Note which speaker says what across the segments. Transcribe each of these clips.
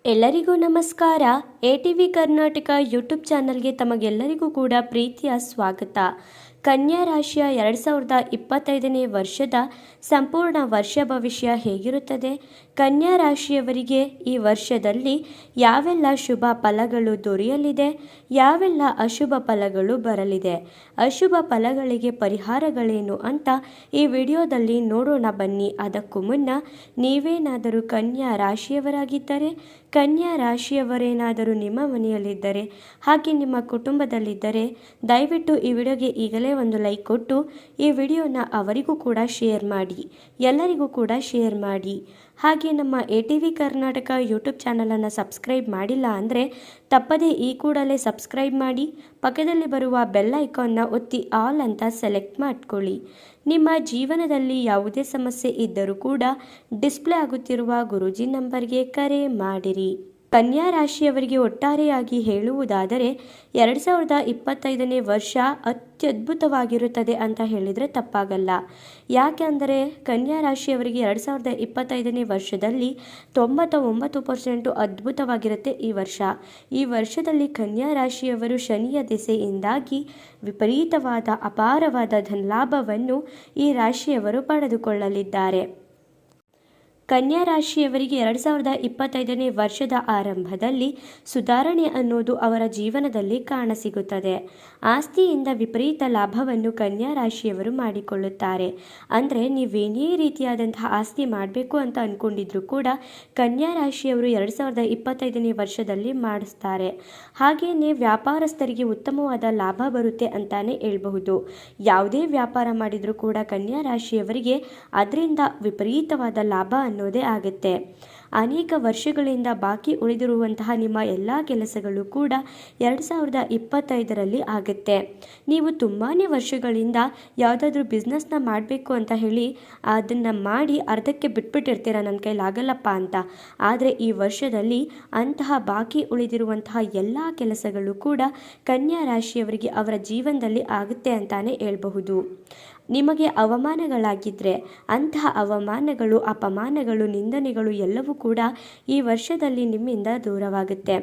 Speaker 1: ಎಲ್ಲರಿಗೂ ನಮಸ್ಕಾರ. ATV Karnataka YouTube ಚಾನಲ್ಗೆ ತಮಗೆಲ್ಲರಿಗೂ ಕೂಡ ಪ್ರೀತಿಯ ಸ್ವಾಗತ. ಕನ್ಯಾ ರಾಶಿಯ 2025ನೇ ವರ್ಷದ ಸಂಪೂರ್ಣ ವರ್ಷ ಭವಿಷ್ಯ ಹೇಗಿರುತ್ತದೆ? ಕನ್ಯಾ ರಾಶಿಯವರಿಗೆ ಈ ವರ್ಷದಲ್ಲಿ ಯಾವೆಲ್ಲ ಶುಭ ಫಲಗಳು ದೊರೆಯಲಿದೆ, ಯಾವೆಲ್ಲ ಅಶುಭ ಫಲಗಳು ಬರಲಿದೆ, ಅಶುಭ ಫಲಗಳಿಗೆ ಪರಿಹಾರಗಳೇನು ಅಂತ ಈ ವಿಡಿಯೋದಲ್ಲಿ ನೋಡೋಣ ಬನ್ನಿ. ಅದಕ್ಕೂ ಮುನ್ನ ನೀವೇನಾದರೂ ಕನ್ಯಾ ರಾಶಿಯವರಾಗಿದ್ದರೆ, ಕನ್ಯಾ ರಾಶಿಯವರೇನಾದರೂ ನಿಮ್ಮ ಮನೆಯಲ್ಲಿದ್ದರೆ, ಹಾಗೆ ನಿಮ್ಮ ಕುಟುಂಬದಲ್ಲಿದ್ದರೆ ದಯವಿಟ್ಟು ಈ ವಿಡಿಯೋಗೆ ಈಗಲೇ ಒಂದು ಲೈಕ್ ಕೊಟ್ಟು ಈ ವಿಡಿಯೋನ ಅವರಿಗೂ ಕೂಡ ಶೇರ್ ಮಾಡಿ, ಎಲ್ಲರಿಗೂ ಕೂಡ ಶೇರ್ ಮಾಡಿ. ಹಾಗೆ ನಮ್ಮ ATV ಕರ್ನಾಟಕ ಯೂಟ್ಯೂಬ್ ಚಾನಲನ್ನು ಸಬ್ಸ್ಕ್ರೈಬ್ ಮಾಡಿಲ್ಲ ಅಂದರೆ ತಪ್ಪದೇ ಈ ಕೂಡಲೇ ಸಬ್ಸ್ಕ್ರೈಬ್ ಮಾಡಿ, ಪಕ್ಕದಲ್ಲಿ ಬರುವ ಬೆಲ್ ಐಕಾನ್ನ ಒತ್ತಿ ಆಲ್ ಅಂತ ಸೆಲೆಕ್ಟ್ ಮಾಡ್ಕೊಳ್ಳಿ. ನಿಮ್ಮ ಜೀವನದಲ್ಲಿ ಯಾವುದೇ ಸಮಸ್ಯೆ ಇದ್ದರೂ ಕೂಡ ಡಿಸ್ಪ್ಲೇ ಆಗುತ್ತಿರುವ ಗುರೂಜಿ ನಂಬರ್ಗೆ ಕರೆ ಮಾಡಿರಿ. ಕನ್ಯಾ ರಾಶಿಯವರಿಗೆ ಒಟ್ಟಾರೆಯಾಗಿ ಹೇಳುವುದಾದರೆ 2025ನೇ ವರ್ಷ ಅತ್ಯದ್ಭುತವಾಗಿರುತ್ತದೆ ಅಂತ ಹೇಳಿದರೆ ತಪ್ಪಾಗಲ್ಲ. ಯಾಕೆಂದರೆ ಕನ್ಯಾ ರಾಶಿಯವರಿಗೆ 2025ನೇ ವರ್ಷದಲ್ಲಿ 99% ಅದ್ಭುತವಾಗಿರುತ್ತೆ ಈ ವರ್ಷ. ಈ ವರ್ಷದಲ್ಲಿ ಕನ್ಯಾ ರಾಶಿಯವರು ಶನಿಯ ದಿಸೆಯಿಂದಾಗಿ ವಿಪರೀತವಾದ ಅಪಾರವಾದ ಧನಲಾಭವನ್ನು ಈ ರಾಶಿಯವರು ಪಡೆದುಕೊಳ್ಳಲಿದ್ದಾರೆ. ಕನ್ಯಾ ರಾಶಿಯವರಿಗೆ 2025ನೇ ವರ್ಷದ ಆರಂಭದಲ್ಲಿ ಸುಧಾರಣೆ ಅನ್ನೋದು ಅವರ ಜೀವನದಲ್ಲಿ ಕಾಣಸಿಗುತ್ತದೆ. ಆಸ್ತಿಯಿಂದ ವಿಪರೀತ ಲಾಭವನ್ನು ಕನ್ಯಾ ರಾಶಿಯವರು ಮಾಡಿಕೊಳ್ಳುತ್ತಾರೆ. ಅಂದರೆ ನೀವೇನೇ ರೀತಿಯಾದಂತಹ ಆಸ್ತಿ ಮಾಡಬೇಕು ಅಂತ ಅಂದ್ಕೊಂಡಿದ್ರು ಕೂಡ ಕನ್ಯಾ ರಾಶಿಯವರು 2025ನೇ ವರ್ಷದಲ್ಲಿ ಮಾಡಿಸ್ತಾರೆ. ಹಾಗೆಯೇ ವ್ಯಾಪಾರಸ್ಥರಿಗೆ ಉತ್ತಮವಾದ ಲಾಭ ಬರುತ್ತೆ ಅಂತಾನೆ ಹೇಳ್ಬಹುದು. ಯಾವುದೇ ವ್ಯಾಪಾರ ಮಾಡಿದರೂ ಕೂಡ ಕನ್ಯಾ ರಾಶಿಯವರಿಗೆ ಅದರಿಂದ ವಿಪರೀತವಾದ ಲಾಭ ಅನ್ನೋದೇ ಆಗುತ್ತೆ. ಅನೇಕ ವರ್ಷಗಳಿಂದ ಬಾಕಿ ಉಳಿದಿರುವಂತಹ ನಿಮ್ಮ ಎಲ್ಲ ಕೆಲಸಗಳು ಕೂಡ 2025ರಲ್ಲಿ ಆಗುತ್ತೆ. ನೀವು ತುಂಬಾ ವರ್ಷಗಳಿಂದ ಯಾವುದಾದ್ರೂ ಬಿಸ್ನೆಸ್ನ ಮಾಡಬೇಕು ಅಂತ ಹೇಳಿ ಅದನ್ನು ಮಾಡಿ ಅರ್ಧಕ್ಕೆ ಬಿಟ್ಬಿಟ್ಟಿರ್ತೀರ, ನನ್ನ ಕೈಲಾಗಲ್ಲಪ್ಪ ಅಂತ. ಆದರೆ ಈ ವರ್ಷದಲ್ಲಿ ಅಂತಹ ಬಾಕಿ ಉಳಿದಿರುವಂತಹ ಎಲ್ಲ ಕೆಲಸಗಳು ಕೂಡ ಕನ್ಯಾ ರಾಶಿಯವರಿಗೆ ಅವರ ಜೀವನದಲ್ಲಿ ಆಗುತ್ತೆ ಅಂತಾನೆ ಹೇಳ್ಬಹುದು. ನಿಮಗೆ ಅವಮಾನಗಳಾಗಿದ್ದರೆ ಅಂತಹ ಅವಮಾನಗಳು, ಅಪಮಾನಗಳು, ನಿಂದನೆಗಳು ಎಲ್ಲವೂ ಕೂಡ ಈ ವರ್ಷದಲ್ಲಿ ನಿಮ್ಮಿಂದ ದೂರವಾಗುತ್ತೆ.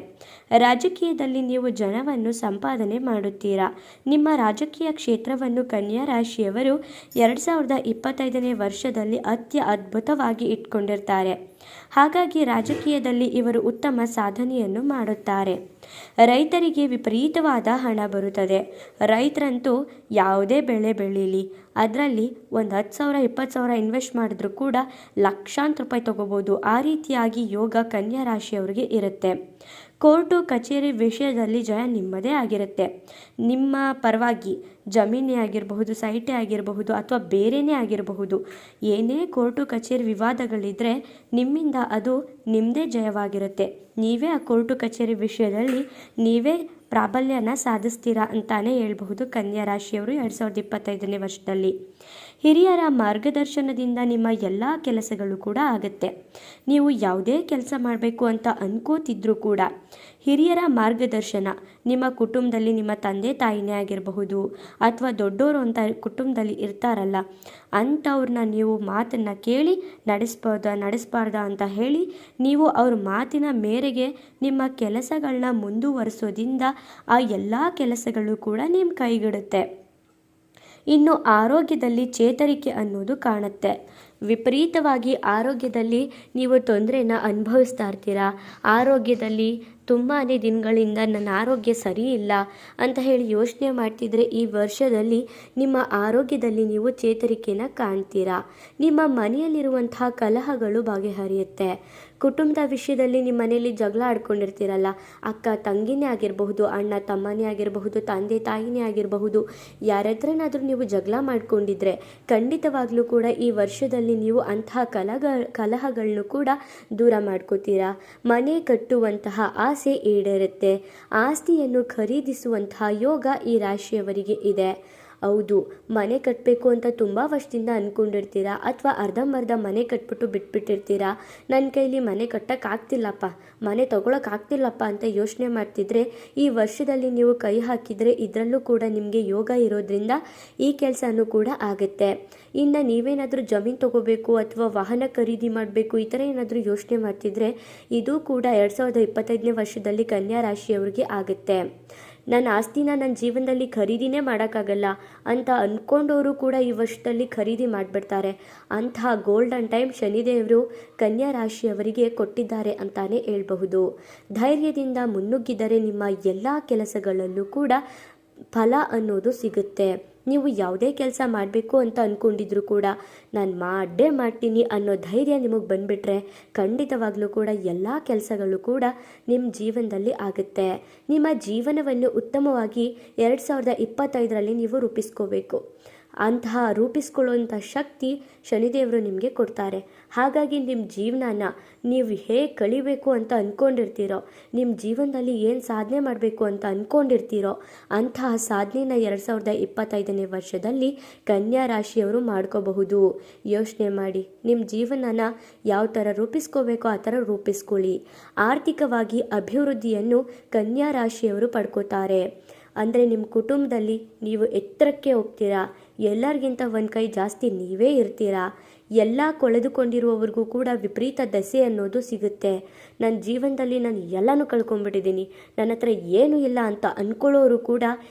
Speaker 1: ರಾಜಕೀಯದಲ್ಲಿ ನೀವು ಜನವನ್ನು ಸಂಪಾದನೆ ಮಾಡುತ್ತೀರಾ. ನಿಮ್ಮ ರಾಜಕೀಯ ಕ್ಷೇತ್ರವನ್ನು ಕನ್ಯಾ ರಾಶಿಯವರು 2025ನೇ ವರ್ಷದಲ್ಲಿ ಅದ್ಭುತವಾಗಿ ಇಟ್ಕೊಂಡಿರ್ತಾರೆ. ಹಾಗಾಗಿ ರಾಜಕೀಯದಲ್ಲಿ ಇವರು ಉತ್ತಮ ಸಾಧನೆಯನ್ನು ಮಾಡುತ್ತಾರೆ. ರೈತರಿಗೆ ವಿಪರೀತವಾದ ಹಣ ಬರುತ್ತದೆ. ರೈತರಂತೂ ಯಾವುದೇ ಬೆಳೆ ಬೆಳೀಲಿ ಅದರಲ್ಲಿ ಒಂದು 10,000 20,000 ಇನ್ವೆಸ್ಟ್ ಮಾಡಿದ್ರೂ ಕೂಡ ಲಕ್ಷಾಂತರ ರೂಪಾಯಿ ತಗೋಬೋದು. ಆ ರೀತಿಯಾಗಿ ಯೋಗ ಕನ್ಯಾ ರಾಶಿಯವರಿಗೆ ಇರುತ್ತೆ. ಕೋರ್ಟು ಕಚೇರಿ ವಿಷಯದಲ್ಲಿ ಜಯ ನಿಮ್ಮದೇ ಆಗಿರುತ್ತೆ. ನಿಮ್ಮ ಪರವಾಗಿ ಜಮೀನೇ ಆಗಿರಬಹುದು, ಸೈಟೇ ಆಗಿರಬಹುದು, ಅಥವಾ ಬೇರೆಯೇ ಆಗಿರಬಹುದು, ಏನೇ ಕೋರ್ಟು ಕಚೇರಿ ವಿವಾದಗಳಿದ್ದರೆ ನಿಮ್ಮಿಂದ ಅದು ನಿಮ್ಮದೇ ಜಯವಾಗಿರುತ್ತೆ. ನೀವೇ ಆ ಕೋರ್ಟು ಕಚೇರಿ ವಿಷಯದಲ್ಲಿ ನೀವೇ ಪ್ರಾಬಲ್ಯನ ಸಾಧಿಸ್ತೀರಾ ಅಂತಾನೆ ಹೇಳ್ಬಹುದು ಕನ್ಯಾ ರಾಶಿಯವರು 2025ನೇ ವರ್ಷದಲ್ಲಿ. ಹಿರಿಯರ ಮಾರ್ಗದರ್ಶನದಿಂದ ನಿಮ್ಮ ಎಲ್ಲ ಕೆಲಸಗಳು ಕೂಡ ಆಗುತ್ತೆ. ನೀವು ಯಾವುದೇ ಕೆಲಸ ಮಾಡಬೇಕು ಅಂತ ಅನ್ಕೋತಿದ್ರೂ ಕೂಡ ಹಿರಿಯರ ಮಾರ್ಗದರ್ಶನ, ನಿಮ್ಮ ಕುಟುಂಬದಲ್ಲಿ ನಿಮ್ಮ ತಂದೆ ತಾಯಿನೇ ಆಗಿರಬಹುದು ಅಥವಾ ದೊಡ್ಡವರು ಅಂತ ಕುಟುಂಬದಲ್ಲಿ ಇರ್ತಾರಲ್ಲ ಅಂಥವ್ರನ್ನ ನೀವು ಮಾತನ್ನು ಕೇಳಿ ನಡೆಸ್ಬಾರ್ದ ಅಂತ ಹೇಳಿ ನೀವು ಅವ್ರ ಮಾತಿನ ಮೇರೆಗೆ ನಿಮ್ಮ ಕೆಲಸಗಳನ್ನ ಮುಂದುವರಿಸೋದ್ರಿಂದ ಆ ಎಲ್ಲ ಕೆಲಸಗಳು ಕೂಡ ನಿಮ್ಮ ಕೈಗಿಡುತ್ತೆ. ಇನ್ನು ಆರೋಗ್ಯದಲ್ಲಿ ಚೇತರಿಕೆ ಅನ್ನೋದು ಕಾಣುತ್ತೆ. ವಿಪರೀತವಾಗಿ ಆರೋಗ್ಯದಲ್ಲಿ ನೀವು ತೊಂದರೆನ ಅನುಭವಿಸ್ತಾ ಇರ್ತೀರಾ. ಆರೋಗ್ಯದಲ್ಲಿ ತುಂಬಾ ದಿನಗಳಿಂದ ನನ್ನ ಆರೋಗ್ಯ ಸರಿ ಇಲ್ಲ ಅಂತ ಹೇಳಿ ಯೋಚನೆ ಮಾಡ್ತಿದ್ರೆ ಈ ವರ್ಷದಲ್ಲಿ ನಿಮ್ಮ ಆರೋಗ್ಯದಲ್ಲಿ ನೀವು ಚೇತರಿಕೆನ ಕಾಣ್ತೀರಾ. ನಿಮ್ಮ ಮನೆಯಲ್ಲಿರುವಂತಹ ಕಲಹಗಳು ಬಗೆಹರಿಯುತ್ತೆ. ಕುಟುಂಬದ ವಿಷಯದಲ್ಲಿ ನಿಮ್ಮ ಮನೆಯಲ್ಲಿ ಜಗಳ ಆಡ್ಕೊಂಡಿರ್ತೀರಲ್ಲ, ಅಕ್ಕ ತಂಗಿನೇ ಆಗಿರಬಹುದು, ಅಣ್ಣ ತಮ್ಮನೇ ಆಗಿರಬಹುದು, ತಂದೆ ತಾಯಿನೇ ಆಗಿರಬಹುದು, ಯಾರತ್ರನಾದರೂ ನೀವು ಜಗಳ ಮಾಡ್ಕೊಂಡಿದ್ರೆ ಖಂಡಿತವಾಗ್ಲೂ ಕೂಡ ಈ ವರ್ಷದಲ್ಲಿ ನೀವು ಅಂತಹ ಕಲಹಗಳನ್ನು ಕೂಡ ದೂರ ಮಾಡ್ಕೋತೀರಾ. ಮನೆ ಕಟ್ಟುವಂತಹ ಆಸೆ ಈಡೇರುತ್ತೆ. ಆಸ್ತಿಯನ್ನು ಖರೀದಿಸುವಂತಹ ಯೋಗ ಈ ರಾಶಿಯವರಿಗೆ ಇದೆ. ಹೌದು, ಮನೆ ಕಟ್ಟಬೇಕು ಅಂತ ತುಂಬ ವರ್ಷದಿಂದ ಅಂದ್ಕೊಂಡಿರ್ತೀರಾ, ಅಥವಾ ಅರ್ಧಂಬರ್ಧ ಮನೆ ಕಟ್ಬಿಟ್ಟು ಬಿಟ್ಬಿಟ್ಟಿರ್ತೀರಾ. ನನ್ನ ಕೈಲಿ ಮನೆ ಕಟ್ಟೋಕ್ಕಾಗ್ತಿಲ್ಲಪ್ಪ, ಮನೆ ತೊಗೊಳಕ್ಕಾಗ್ತಿಲ್ಲಪ್ಪ ಅಂತ ಯೋಚನೆ ಮಾಡ್ತಿದ್ರೆ ಈ ವರ್ಷದಲ್ಲಿ ನೀವು ಕೈ ಹಾಕಿದರೆ ಇದರಲ್ಲೂ ಕೂಡ ನಿಮಗೆ ಯೋಗ ಇರೋದ್ರಿಂದ ಈ ಕೆಲಸನೂ ಕೂಡ ಆಗುತ್ತೆ. ಇನ್ನು ನೀವೇನಾದರೂ ಜಮೀನು ತೊಗೋಬೇಕು ಅಥವಾ ವಾಹನ ಖರೀದಿ ಮಾಡಬೇಕು ಈ ಥರ ಏನಾದರೂ ಯೋಚನೆ ಮಾಡ್ತಿದ್ರೆ ಇದು ಕೂಡ 2025ನೇ ವರ್ಷದಲ್ಲಿ ಕನ್ಯಾ ರಾಶಿಯವರಿಗೆ ಆಗುತ್ತೆ. ನನ್ನ ಆಸ್ತಿನ ನನ್ನ ಜೀವನದಲ್ಲಿ ಖರೀದಿನೇ ಮಾಡೋಕ್ಕಾಗಲ್ಲ ಅಂತ ಅಂದ್ಕೊಂಡವರು ಕೂಡ ಈ ವರ್ಷದಲ್ಲಿ ಖರೀದಿ ಮಾಡಿಬಿಡ್ತಾರೆ. ಅಂತಹ ಗೋಲ್ಡನ್ ಟೈಮ್ ಶನಿದೇವರು ಕನ್ಯಾ ರಾಶಿಯವರಿಗೆ ಕೊಟ್ಟಿದ್ದಾರೆ ಅಂತಾನೆ ಹೇಳ್ಬಹುದು. ಧೈರ್ಯದಿಂದ ಮುನ್ನುಗ್ಗಿದರೆ ನಿಮ್ಮ ಎಲ್ಲ ಕೆಲಸಗಳಲ್ಲೂ ಕೂಡ ಫಲ ಅನ್ನೋದು ಸಿಗುತ್ತೆ. ನೀವು ಯಾವುದೇ ಕೆಲಸ ಮಾಡಬೇಕು ಅಂತ ಅಂದ್ಕೊಂಡಿದ್ರು ಕೂಡ ನಾನು ಮಾಡೇ ಮಾಡ್ತೀನಿ ಅನ್ನೋ ಧೈರ್ಯ ನಿಮಗೆ ಬಂದುಬಿಟ್ರೆ ಖಂಡಿತವಾಗ್ಲೂ ಕೂಡ ಎಲ್ಲ ಕೆಲಸಗಳು ಕೂಡ ನಿಮ್ಮ ಜೀವನದಲ್ಲಿ ಆಗುತ್ತೆ. ನಿಮ್ಮ ಜೀವನವನ್ನು ಉತ್ತಮವಾಗಿ 2025ರಲ್ಲಿ ನೀವು ರೂಪಿಸ್ಕೋಬೇಕು. ಅಂತಹ ರೂಪಿಸ್ಕೊಳ್ಳುವಂಥ ಶಕ್ತಿ ಶನಿದೇವರು ನಿಮಗೆ ಕೊಡ್ತಾರೆ. ಹಾಗಾಗಿ ನಿಮ್ಮ ಜೀವನನ ನೀವು ಹೇಗೆ ಕಳಿಬೇಕು ಅಂತ ಅಂದ್ಕೊಂಡಿರ್ತೀರೋ, ನಿಮ್ಮ ಜೀವನದಲ್ಲಿ ಏನು ಸಾಧನೆ ಮಾಡಬೇಕು ಅಂತ ಅಂದ್ಕೊಂಡಿರ್ತೀರೋ ಅಂತಹ ಸಾಧನೆನ 2025ನೇ ವರ್ಷದಲ್ಲಿ ಕನ್ಯಾ ರಾಶಿಯವರು ಮಾಡ್ಕೋಬಹುದು. ಯೋಚನೆ ಮಾಡಿ, ನಿಮ್ಮ ಜೀವನನ ಯಾವ ಥರ ರೂಪಿಸ್ಕೋಬೇಕೋ ಆ ಥರ ರೂಪಿಸ್ಕೊಳ್ಳಿ. ಆರ್ಥಿಕವಾಗಿ ಅಭಿವೃದ್ಧಿಯನ್ನು ಕನ್ಯಾ ರಾಶಿಯವರು ಪಡ್ಕೋತಾರೆ. ಅಂದರೆ ನಿಮ್ಮ ಕುಟುಂಬದಲ್ಲಿ ನೀವು ಎತ್ತರಕ್ಕೆ ಹೋಗ್ತೀರಾ, ಎಲ್ಲರಿಗಿಂತ ಒಂದು ಕೈ ಜಾಸ್ತಿ ನೀವೇ ಇರ್ತೀರಾ. ಎಲ್ಲ ಕಳೆದುಕೊಂಡಿರುವವರಿಗೂ ಕೂಡ ವಿಪರೀತ ದಶೆ ಅನ್ನೋದು ಸಿಗುತ್ತೆ. ನನ್ನ ಜೀವನದಲ್ಲಿ ನಾನು ಎಲ್ಲನೂ ಕಳ್ಕೊಂಡ್ಬಿಟ್ಟಿದ್ದೀನಿ, ನನ್ನ ಹತ್ರ ಏನೂ ಇಲ್ಲ ಅಂತ ಅಂದ್ಕೊಳ್ಳೋರು ಕೂಡ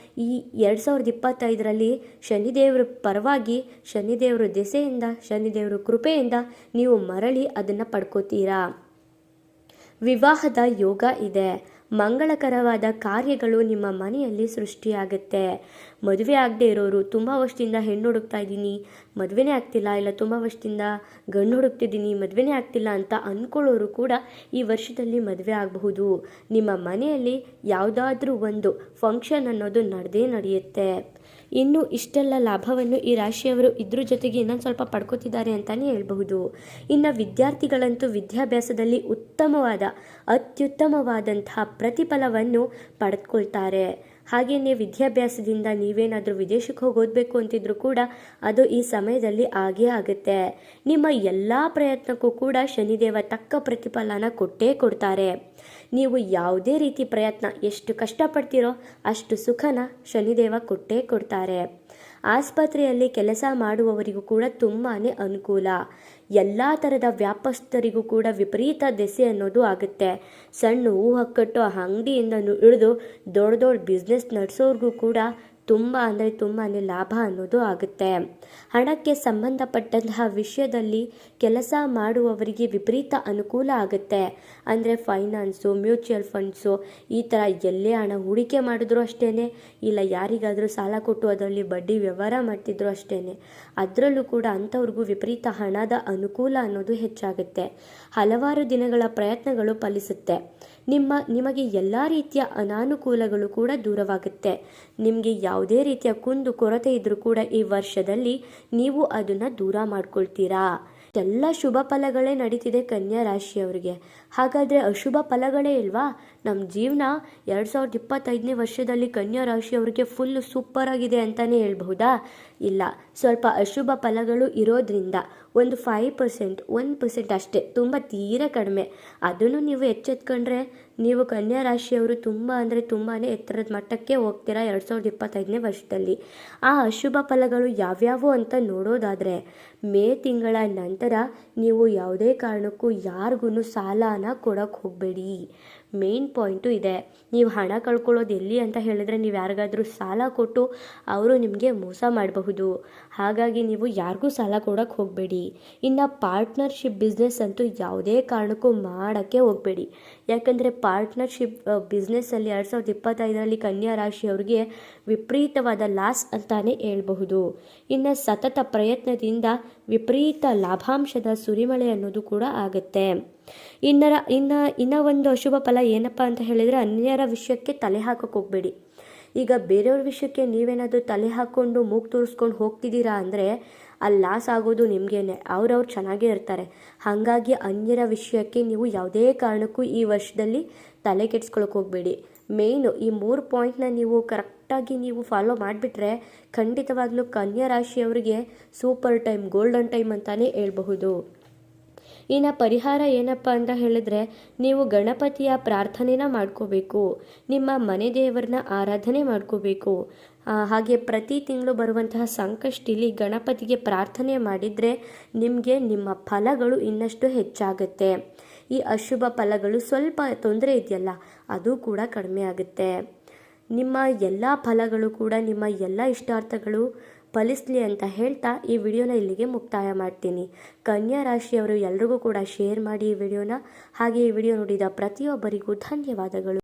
Speaker 1: ಈ 2025ರಲ್ಲಿ ಶನಿದೇವರ ಪರವಾಗಿ ಶನಿದೇವರ ದೆಸೆಯಿಂದ ಶನಿದೇವರ ಕೃಪೆಯಿಂದ ನೀವು ಮರಳಿ ಅದನ್ನು ಪಡ್ಕೋತೀರಾ. ವಿವಾಹದ ಯೋಗ ಇದೆ. ಮಂಗಳಕರವಾದ ಕಾರ್ಯಗಳು ನಿಮ್ಮ ಮನೆಯಲ್ಲಿ ಸೃಷ್ಟಿಯಾಗುತ್ತೆ. ಮದುವೆ ಆಗದೆ ಇರೋರು, ತುಂಬ ವರ್ಷದಿಂದ ಹೆಣ್ಣು ಹುಡುಕ್ತಾ ಇದ್ದೀನಿ ಮದುವೆನೇ ಆಗ್ತಿಲ್ಲ, ಇಲ್ಲ ತುಂಬ ವರ್ಷದಿಂದ ಗಂಡು ಹುಡುಕ್ತಿದ್ದೀನಿ ಮದುವೆನೇ ಆಗ್ತಿಲ್ಲ ಅಂತ ಅಂದ್ಕೊಳ್ಳೋರು ಕೂಡ ಈ ವರ್ಷದಲ್ಲಿ ಮದುವೆ ಆಗಬಹುದು. ನಿಮ್ಮ ಮನೆಯಲ್ಲಿ ಯಾವುದಾದ್ರೂ ಒಂದು ಫಂಕ್ಷನ್ ಅನ್ನೋದು ನಡೆಯುತ್ತೆ. ಇನ್ನು ಇಷ್ಟೆಲ್ಲ ಲಾಭವನ್ನು ಈ ರಾಶಿಯವರು ಇದ್ರ ಜೊತೆಗೆ ಇನ್ನೊಂದು ಸ್ವಲ್ಪ ಪಡ್ಕೋತಿದ್ದಾರೆ ಅಂತಲೇ ಹೇಳ್ಬಹುದು. ಇನ್ನು ವಿದ್ಯಾರ್ಥಿಗಳಂತೂ ವಿದ್ಯಾಭ್ಯಾಸದಲ್ಲಿ ಅತ್ಯುತ್ತಮವಾದಂತಹ ಪ್ರತಿಫಲವನ್ನು ಪಡೆದುಕೊಳ್ತಾರೆ. ಹಾಗೆಯೇ ವಿದ್ಯಾಭ್ಯಾಸದಿಂದ ನೀವೇನಾದರೂ ವಿದೇಶಕ್ಕೆ ಹೋಗಿ ಓದಬೇಕು ಅಂತಿದ್ರು ಕೂಡ ಅದು ಈ ಸಮಯದಲ್ಲಿ ಆಗೇ ಆಗುತ್ತೆ. ನಿಮ್ಮ ಎಲ್ಲ ಪ್ರಯತ್ನಕ್ಕೂ ಕೂಡ ಶನಿದೇವ ತಕ್ಕ ಪ್ರತಿಫಲನ ಕೊಟ್ಟೇ ಕೊಡ್ತಾರೆ. ನೀವು ಯಾವುದೇ ರೀತಿ ಪ್ರಯತ್ನ ಎಷ್ಟು ಕಷ್ಟಪಡ್ತೀರೋ ಅಷ್ಟು ಸುಖನ ಶನಿದೇವ ಕೊಟ್ಟೇ ಕೊಡ್ತಾರೆ. ಆಸ್ಪತ್ರೆಯಲ್ಲಿ ಕೆಲಸ ಮಾಡುವವರಿಗೂ ಕೂಡ ತುಂಬಾ ಅನುಕೂಲ. ಎಲ್ಲ ಥರದ ವ್ಯಾಪಾರಸ್ಥರಿಗೂ ಕೂಡ ವಿಪರೀತ ದೆಸೆ ಅನ್ನೋದು ಆಗುತ್ತೆ. ಸಣ್ಣ ಹೂವು ಕಟ್ಟೋ ಅಂಗಡಿಯಿಂದ ಹಿಡಿದು ದೊಡ್ಡ ಬಿಸ್ನೆಸ್ ನಡೆಸೋರ್ಗೂ ಕೂಡ ತುಂಬ ಅಂದರೆ ತುಂಬಾ ಲಾಭ ಅನ್ನೋದು ಆಗುತ್ತೆ. ಹಣಕ್ಕೆ ಸಂಬಂಧಪಟ್ಟಂತಹ ವಿಷಯದಲ್ಲಿ ಕೆಲಸ ಮಾಡುವವರಿಗೆ ವಿಪರೀತ ಅನುಕೂಲ ಆಗುತ್ತೆ. ಅಂದರೆ ಫೈನಾನ್ಸು, ಮ್ಯೂಚುವಲ್ ಫಂಡ್ಸು ಈ ಥರ ಎಲ್ಲೇ ಹಣ ಹೂಡಿಕೆ ಮಾಡಿದ್ರು ಅಷ್ಟೇ, ಇಲ್ಲ ಯಾರಿಗಾದರೂ ಸಾಲ ಕೊಟ್ಟು ಅದರಲ್ಲಿ ಬಡ್ಡಿ ವ್ಯವಹಾರ ಮಾಡ್ತಿದ್ರು ಅಷ್ಟೇ, ಅದರಲ್ಲೂ ಕೂಡ ಅಂಥವ್ರಿಗೂ ವಿಪರೀತ ಹಣದ ಅನುಕೂಲ ಅನ್ನೋದು ಹೆಚ್ಚಾಗುತ್ತೆ. ಹಲವಾರು ದಿನಗಳ ಪ್ರಯತ್ನಗಳು ಫಲಿಸುತ್ತೆ. ನಿಮಗೆ ಎಲ್ಲ ರೀತಿಯ ಅನಾನುಕೂಲಗಳು ಕೂಡ ದೂರವಾಗುತ್ತೆ. ನಿಮಗೆ ಯಾವುದೇ ರೀತಿಯ ಕುಂದು ಕೊರತೆ ಇದ್ರೂ ಕೂಡ ಈ ವರ್ಷದಲ್ಲಿ ನೀವು ಅದನ್ನು ದೂರ ಮಾಡ್ಕೊಳ್ತೀರಾ. ಎಲ್ಲ ಶುಭ ಫಲಗಳೇ ನಡೀತಿದೆ ಕನ್ಯಾ ರಾಶಿಯವರಿಗೆ. ಹಾಗಾದರೆ ಅಶುಭ ಫಲಗಳೇ ಇಲ್ವಾ? ನಮ್ಮ ಜೀವನ 2025ನೇ ವರ್ಷದಲ್ಲಿ ಕನ್ಯಾ ರಾಶಿಯವರಿಗೆ ಫುಲ್ ಸೂಪರ್ ಆಗಿದೆ ಅಂತಲೇ ಹೇಳ್ಬಹುದಾ? ಇಲ್ಲ, ಸ್ವಲ್ಪ ಅಶುಭ ಫಲಗಳು ಇರೋದ್ರಿಂದ ಒಂದು 5%, 1% ಅಷ್ಟೇ, ತುಂಬ ತೀರ ಕಡಿಮೆ. ಅದನ್ನು ನೀವು ಎಚ್ಚೆತ್ಕೊಂಡ್ರೆ ನೀವು ಕನ್ಯಾ ರಾಶಿಯವರು ತುಂಬ ಅಂದರೆ ತುಂಬಾ ಎತ್ತರದ ಮಟ್ಟಕ್ಕೆ ಹೋಗ್ತೀರಾ 2025ನೇ ವರ್ಷದಲ್ಲಿ. ಆ ಅಶುಭ ಫಲಗಳು ಯಾವ್ಯಾವು ಅಂತ ನೋಡೋದಾದರೆ, ಮೇ ತಿಂಗಳ ನಂತರ ನೀವು ಯಾವುದೇ ಕಾರಣಕ್ಕೂ ಯಾರಿಗೂ ಸಾಲನ ಕೊಡೋಕ್ಕೆ ಹೋಗಬೇಡಿ. ಮೇನ್ ಪಾಯಿಂಟು ಇದೆ. ನೀವು ಹಣ ಕಳ್ಕೊಳ್ಳೋದು ಎಲ್ಲಿ ಅಂತ ಹೇಳಿದ್ರೆ ನೀವು ಯಾರಿಗಾದರೂ ಸಾಲ ಕೊಟ್ಟು ಅವರು ನಿಮಗೆ ಮೋಸ ಮಾಡಬಹುದು. ಹಾಗಾಗಿ ನೀವು ಯಾರಿಗೂ ಸಾಲ ಕೊಡೋಕ್ಕೆ ಹೋಗಬೇಡಿ. ಇನ್ನು ಪಾರ್ಟ್ನರ್ಶಿಪ್ ಬಿಸ್ನೆಸ್ ಅಂತೂ ಯಾವುದೇ ಕಾರಣಕ್ಕೂ ಮಾಡೋಕ್ಕೆ ಹೋಗಬೇಡಿ. ಯಾಕಂದರೆ ಪಾರ್ಟ್ನರ್ಶಿಪ್ ಬಿಸ್ನೆಸ್ಸಲ್ಲಿ 2025ರಲ್ಲಿ ಕನ್ಯಾ ರಾಶಿಯವರಿಗೆ ವಿಪರೀತವಾದ ಲಾಸ್ ಅಂತಾನೆ ಹೇಳ್ಬಹುದು. ಇನ್ನು ಸತತ ಪ್ರಯತ್ನದಿಂದ ವಿಪರೀತ ಲಾಭಾಂಶದ ಸುರಿಮಳೆ ಅನ್ನೋದು ಕೂಡ ಆಗುತ್ತೆ. ಇನ್ನು ಒಂದು ಅಶುಭ ಫಲ ಏನಪ್ಪ ಅಂತ ಹೇಳಿದರೆ, ಅನ್ಯರ ವಿಷಯಕ್ಕೆ ತಲೆ ಹಾಕೋಕ್ಕೆ ಹೋಗಬೇಡಿ. ಈಗ ಬೇರೆಯವ್ರ ವಿಷಯಕ್ಕೆ ನೀವೇನಾದರೂ ತಲೆ ಹಾಕ್ಕೊಂಡು ಮೂಗು ತೋರಿಸ್ಕೊಂಡು ಹೋಗ್ತಿದ್ದೀರಾ ಅಂದರೆ ಅಲ್ಲಿ ಲಾಸ್ ಆಗೋದು ನಿಮಗೇನೆ. ಅವ್ರವ್ರು ಚೆನ್ನಾಗೇ ಇರ್ತಾರೆ. ಹಾಗಾಗಿ ಅನ್ಯರ ವಿಷಯಕ್ಕೆ ನೀವು ಯಾವುದೇ ಕಾರಣಕ್ಕೂ ಈ ವರ್ಷದಲ್ಲಿ ತಲೆ ಕೆಡಿಸ್ಕೊಳಕ್ಕೆ ಹೋಗಬೇಡಿ. ಮೇಯ್ನು ಈ 3 ಪಾಯಿಂಟ್ನ ನೀವು ಕರೆಕ್ಟಾಗಿ ಕರೆಕ್ಟಾಗಿ ನೀವು ಫಾಲೋ ಮಾಡಿಬಿಟ್ರೆ ಖಂಡಿತವಾಗ್ಲೂ ಕನ್ಯಾ ರಾಶಿಯವರಿಗೆ ಸೂಪರ್ ಟೈಮ್, ಗೋಲ್ಡನ್ ಟೈಮ್ ಅಂತಲೇ ಹೇಳ್ಬಹುದು. ಇನ್ನು ಪರಿಹಾರ ಏನಪ್ಪ ಅಂತ ಹೇಳಿದ್ರೆ, ನೀವು ಗಣಪತಿಯ ಪ್ರಾರ್ಥನೆನ ಮಾಡ್ಕೋಬೇಕು, ನಿಮ್ಮ ಮನೆ ದೇವರನ್ನ ಆರಾಧನೆ ಮಾಡ್ಕೋಬೇಕು. ಹಾಗೆ ಪ್ರತಿ ತಿಂಗಳು ಬರುವಂತಹ ಸಂಕಷ್ಟಿಲಿ ಗಣಪತಿಗೆ ಪ್ರಾರ್ಥನೆ ಮಾಡಿದರೆ ನಿಮಗೆ ನಿಮ್ಮ ಫಲಗಳು ಇನ್ನಷ್ಟು ಹೆಚ್ಚಾಗುತ್ತೆ. ಈ ಅಶುಭ ಫಲಗಳು ಸ್ವಲ್ಪ ತೊಂದರೆ ಇದೆಯಲ್ಲ, ಅದು ಕೂಡ ಕಡಿಮೆ ಆಗುತ್ತೆ. ನಿಮ್ಮ ಎಲ್ಲ ಫಲಗಳು ಕೂಡ, ನಿಮ್ಮ ಎಲ್ಲ ಇಷ್ಟಾರ್ಥಗಳು ಫಲಿಸಲಿ ಅಂತ ಹೇಳ್ತಾ ಈ ವಿಡಿಯೋನ ಇಲ್ಲಿಗೆ ಮುಕ್ತಾಯ ಮಾಡ್ತೀನಿ. ಕನ್ಯಾ ರಾಶಿಯವರು ಎಲ್ರಿಗೂ ಕೂಡ ಶೇರ್ ಮಾಡಿ ಈ ವಿಡಿಯೋನ. ಹಾಗೆ ಈ ವಿಡಿಯೋ ನೋಡಿದ ಪ್ರತಿಯೊಬ್ಬರಿಗೂ ಧನ್ಯವಾದಗಳು.